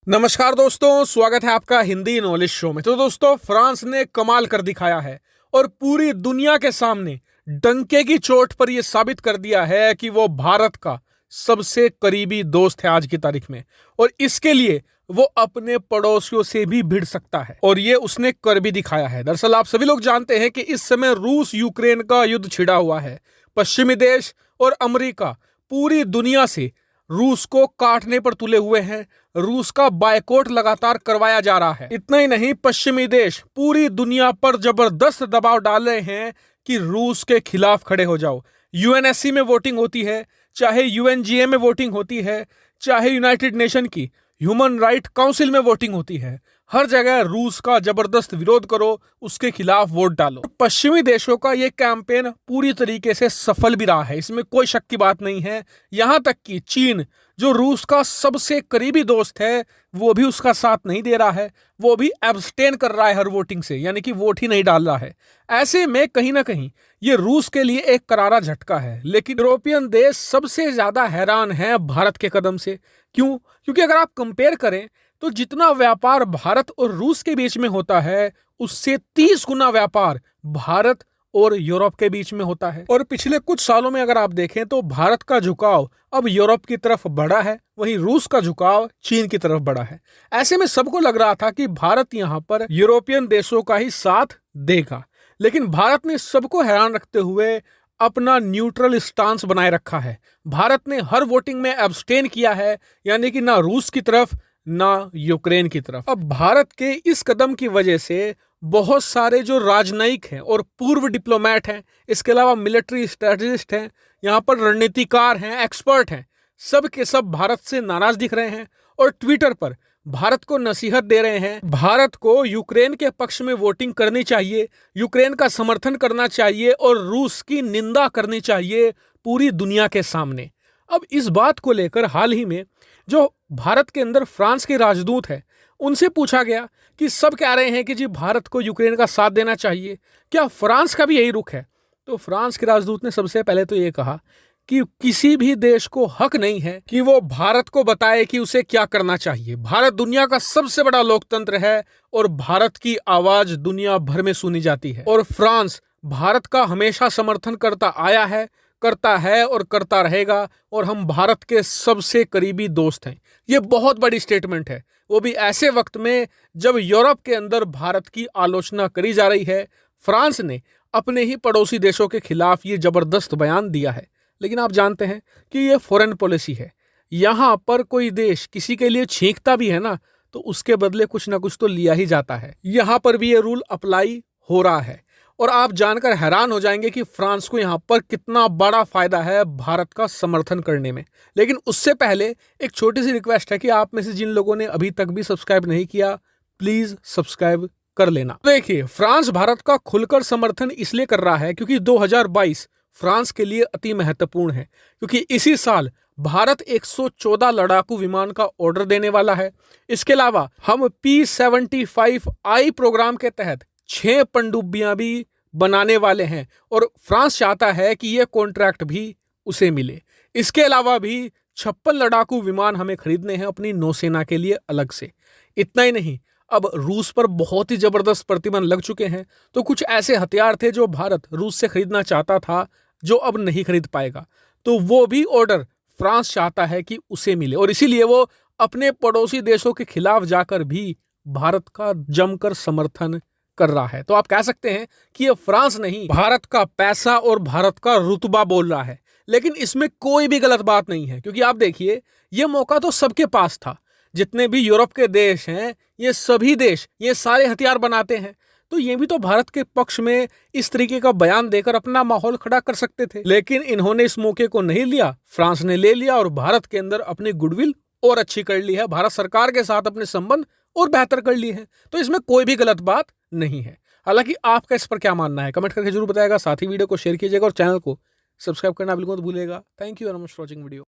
नमस्कार दोस्तों, स्वागत है आपका हिंदी नॉलेज शो में। तो दोस्तों, फ्रांस ने कमाल कर दिखाया है और पूरी दुनिया के सामने डंके की चोट पर यह साबित कर दिया है कि वो भारत का सबसे करीबी दोस्त है आज की तारीख में। और इसके लिए वो अपने पड़ोसियों से भी भिड़ सकता है और ये उसने कर भी दिखाया है। दरअसल आप सभी लोग जानते हैं कि इस समय रूस यूक्रेन का युद्ध छिड़ा हुआ है। पश्चिमी देश और अमेरिका पूरी दुनिया से रूस को काटने पर तुले हुए हैं। रूस का बायकॉट लगातार करवाया जा रहा है। इतना ही नहीं, पश्चिमी देश पूरी दुनिया पर जबरदस्त दबाव डाल रहे हैं कि रूस के खिलाफ खड़े हो जाओ। यूएनएससी में वोटिंग होती है, चाहे यूएनजीए में वोटिंग होती है, चाहे यूनाइटेड नेशन की ह्यूमन राइट काउंसिल में वोटिंग होती है, हर जगह रूस का जबरदस्त विरोध करो, उसके खिलाफ वोट डालो। पश्चिमी देशों का यह कैंपेन पूरी तरीके से सफल भी रहा है, इसमें कोई शक की बात नहीं है। यहां तक कि चीन, जो रूस का सबसे करीबी दोस्त है, वो भी उसका साथ नहीं दे रहा है। वो भी एब्सटेन कर रहा है हर वोटिंग से, यानी कि वोट ही नहीं डाल रहा है। ऐसे में कहीं ना कहीं ये रूस के लिए एक करारा झटका है। लेकिन यूरोपियन देश सबसे ज्यादा हैरान है भारत के कदम से। क्यों? क्योंकि अगर आप कंपेयर करें तो जितना व्यापार भारत और रूस के बीच में होता है, उससे 30 गुना व्यापार भारत और यूरोप के बीच में होता है। और पिछले कुछ सालों में अगर आप देखें तो भारत का झुकाव अब यूरोप की तरफ बढ़ा है, वहीं रूस का झुकाव चीन की तरफ बढ़ा है। ऐसे में सबको लग रहा था कि भारत यहां पर यूरोपियन देशों का ही साथ देगा, लेकिन भारत ने सबको हैरान रखते हुए अपना न्यूट्रल स्टांस बनाए रखा है। भारत ने हर वोटिंग में एब्सटेन किया है, यानी कि ना रूस की तरफ ना यूक्रेन की तरफ। अब भारत के इस कदम की वजह से बहुत सारे जो राजनयिक हैं और पूर्व डिप्लोमेट हैं, इसके अलावा मिलिट्री स्ट्रेटजिस्ट हैं, यहाँ पर रणनीतिकार हैं, एक्सपर्ट हैं, सब के सब भारत से नाराज दिख रहे हैं और ट्विटर पर भारत को नसीहत दे रहे हैं। भारत को यूक्रेन के पक्ष में वोटिंग करनी चाहिए, यूक्रेन का समर्थन करना चाहिए और रूस की निंदा करनी चाहिए पूरी दुनिया के सामने। अब इस बात को लेकर हाल ही में जो भारत के अंदर फ्रांस के राजदूत हैं, उनसे पूछा गया कि सब कह रहे हैं कि जी भारत को यूक्रेन का साथ देना चाहिए, क्या फ्रांस का भी यही रुख है? तो फ्रांस के राजदूत ने सबसे पहले तो ये कहा कि किसी भी देश को हक नहीं है कि वो भारत को बताए कि उसे क्या करना चाहिए। भारत दुनिया का सबसे बड़ा लोकतंत्र है और भारत की आवाज दुनिया भर में सुनी जाती है। और फ्रांस भारत का हमेशा समर्थन करता आया है, करता है और करता रहेगा, और हम भारत के सबसे करीबी दोस्त हैं। ये बहुत बड़ी स्टेटमेंट है, वो भी ऐसे वक्त में जब यूरोप के अंदर भारत की आलोचना करी जा रही है। फ्रांस ने अपने ही पड़ोसी देशों के खिलाफ ये जबरदस्त बयान दिया है। लेकिन आप जानते हैं कि ये फॉरेन पॉलिसी है। यहां पर कोई देश किसी के लिए छींकता भी है ना, तो उसके बदले कुछ ना कुछ तो लिया ही जाता है। यहां पर भी ये रूल अप्लाई हो रहा है और आप जानकर हैरान हो जाएंगे कि फ्रांस को यहां पर कितना बड़ा फायदा है भारत का समर्थन करने में। लेकिन उससे पहले एक छोटी सी रिक्वेस्ट है कि आप में से जिन लोगों ने अभी तक भी सब्सक्राइब नहीं किया, प्लीज सब्सक्राइब कर लेना। देखिए, फ्रांस भारत का खुलकर समर्थन इसलिए कर रहा है क्योंकि 2022 फ्रांस के लिए अति महत्वपूर्ण है, क्योंकि इसी साल भारत 114 लड़ाकू विमान का ऑर्डर देने वाला है। इसके अलावा हम P-75I प्रोग्राम के तहत 6 पनडुब्बियां भी बनाने वाले हैं और फ्रांस चाहता है कि यह कॉन्ट्रैक्ट भी उसे मिले। इसके अलावा भी 56 लड़ाकू विमान हमें खरीदने हैं अपनी नौसेना के लिए अलग से। इतना ही नहीं, अब रूस पर बहुत ही जबरदस्त प्रतिबंध लग चुके हैं, तो कुछ ऐसे हथियार थे जो भारत रूस से खरीदना चाहता था, जो अब नहीं खरीद पाएगा, तो वो भी ऑर्डर फ्रांस चाहता है कि उसे मिले। और इसीलिए वो अपने पड़ोसी देशों के खिलाफ जाकर भी भारत का जमकर समर्थन कर रहा है। तो आप कह सकते हैं कि ये फ्रांस नहीं, भारत का पैसा और भारत का रुतबा बोल रहा है। लेकिन इसमें कोई भी गलत बात नहीं है, क्योंकि आप देखिए, ये मौका तो सबके पास था। जितने भी यूरोप के देश हैं, ये सभी देश ये सारे हथियार बनाते हैं, तो ये भी तो भारत के पक्ष में इस तरीके का बयान देकर अपना माहौल खड़ा कर सकते थे। लेकिन इन्होंने इस मौके को नहीं लिया, फ्रांस ने ले लिया और भारत के अंदर अपनी गुडविल और अच्छी कर ली है, भारत सरकार के साथ अपने संबंध और बेहतर कर लिए हैं। तो इसमें कोई भी गलत बात नहीं है। हालांकि आपका इस पर क्या मानना है, कमेंट करके जरूर बताएगा। साथ ही वीडियो को शेयर कीजिएगा और चैनल को सब्सक्राइब करना बिल्कुल मत भूलिएगा। Thank you very much for watching video.